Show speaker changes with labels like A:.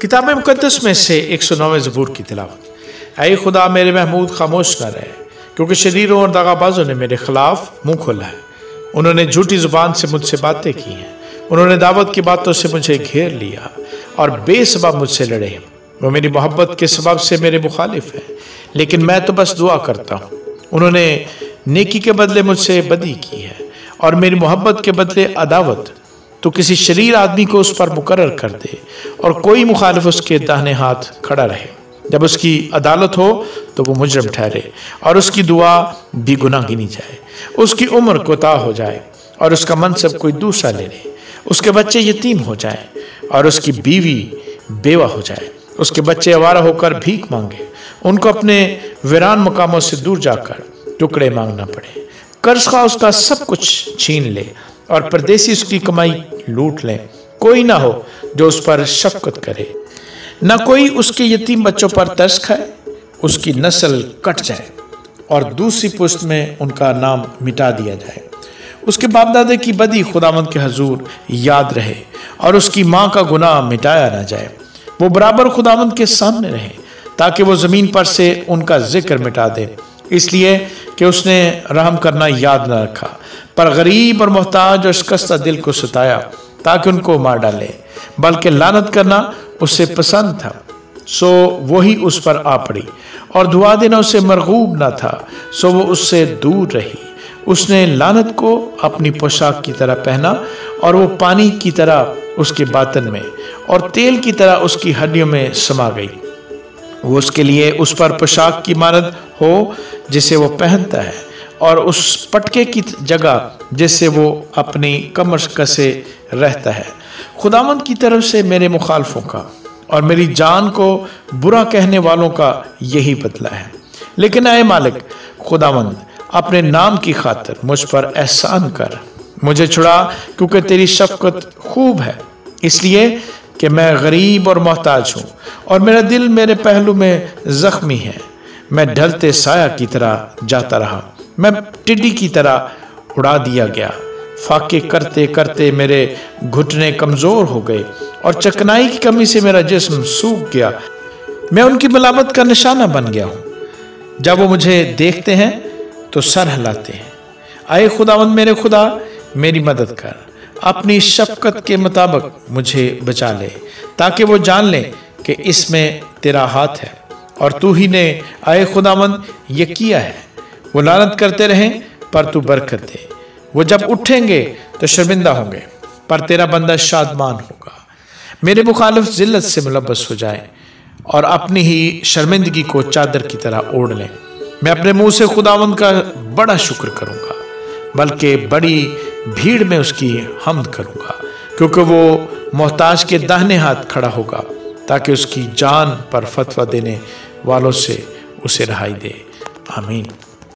A: किताब मुक़द्दस में से 109वें ज़बूर की तिलावत। ऐ खुदा मेरे महमूद खामोश न रहे, क्योंकि शरीरों और दगाबाजों ने मेरे खिलाफ मुंह खोला है। उन्होंने झूठी ज़ुबान से मुझसे बातें की हैं, उन्होंने दावत की बातों से मुझे घेर लिया और बेसबब मुझसे लड़े। वो मेरी मोहब्बत के सबब से मेरे मुखालिफ हैं, लेकिन मैं तो बस दुआ करता हूँ। उन्होंने नेकी के बदले मुझसे बदी की है और मेरी मोहब्बत के बदले अदावत। तो किसी शरीर आदमी को उस पर मुकर्रर कर दे और कोई मुखालिफ उसके दाहिने हाथ खड़ा रहे। जब उसकी अदालत हो तो वो मुजरम ठहरे और उसकी दुआ भी गुनाह गिनी जाए। उसकी उम्र कोताह हो जाए और उसका मनसब कोई दूसरा ले ले। उसके बच्चे यतीम हो जाए और उसकी बीवी बेवा हो जाए। उसके बच्चे आवारा होकर भीख मांगे, उनको अपने वीरान मकामों से दूर जाकर टुकड़े मांगना पड़े। कर्ज़खा उसका सब कुछ छीन ले और परदेसी उसकी कमाई लूट लें। कोई ना हो जो उस पर शफकत करे, ना कोई उसके यतीम बच्चों पर तरस खाए। उसकी नस्ल कट जाए और दूसरी पुश्त में उनका नाम मिटा दिया जाए। उसके बाप दादे की बदी खुदावंद के हजूर याद रहे और उसकी माँ का गुनाह मिटाया ना जाए। वो बराबर खुदावंद के सामने रहे ताकि वो ज़मीन पर से उनका जिक्र मिटा दे, इसलिए कि उसने रहम करना याद न रखा, पर गरीब और मोहताज और शिकस्ता दिल को सताया ताकि उनको मार डाले। बल्कि लानत करना उससे पसंद था, सो वही उस पर आ पड़ी, और दुआ देना उसे मरगूब न था, सो वो उससे दूर रही। उसने लानत को अपनी पोशाक की तरह पहना और वो पानी की तरह उसके बातन में और तेल की तरह उसकी हड्डियों में समा गई। वो उसके लिए उस पर पोशाक की मानद हो जिसे वो पहनता है और उस पटके की जगह जिससे वो अपनी कमर कसे रहता है। खुदावंद की तरफ से मेरे मुखालफों का और मेरी जान को बुरा कहने वालों का यही बदला है। लेकिन ऐ मालिक खुदावंद, अपने नाम की खातिर मुझ पर एहसान कर, मुझे छुड़ा, क्योंकि तेरी शफकत खूब है। इसलिए कि मैं गरीब और मोहताज हूँ और मेरा दिल मेरे पहलू में जख्मी है। मैं ढलते साया की तरह जाता रहा, मैं टिड्डी की तरह उड़ा दिया गया। फाके करते करते मेरे घुटने कमज़ोर हो गए और चकनाई की कमी से मेरा जिस्म सूख गया। मैं उनकी मलामत का निशाना बन गया हूँ। जब वो मुझे देखते हैं तो सर हिलाते हैं। आए खुदावंद मेरे खुदा, मेरी मदद कर, अपनी शफकत के मुताबिक मुझे बचा ले, ताकि वो जान ले कि इसमें तेरा हाथ है और तू ही ने आए खुदावंद ये किया है। वो लानत करते रहें पर तू बरकत दे। वो जब उठेंगे तो शर्मिंदा होंगे, पर तेरा बंदा शादमान होगा। मेरे मुखालिफ जिल्लत से मुलब्बस हो जाए और अपनी ही शर्मिंदगी को चादर की तरह ओढ़ लें। मैं अपने मुंह से खुदावंद का बड़ा शुक्र करूंगा, बल्कि बड़ी भीड़ में उसकी हम्द करूंगा, क्योंकि वो मोहताज के दाहिने हाथ खड़ा होगा, ताकि उसकी जान पर फतवा देने वालों से उसे रहाई दे। आमीन।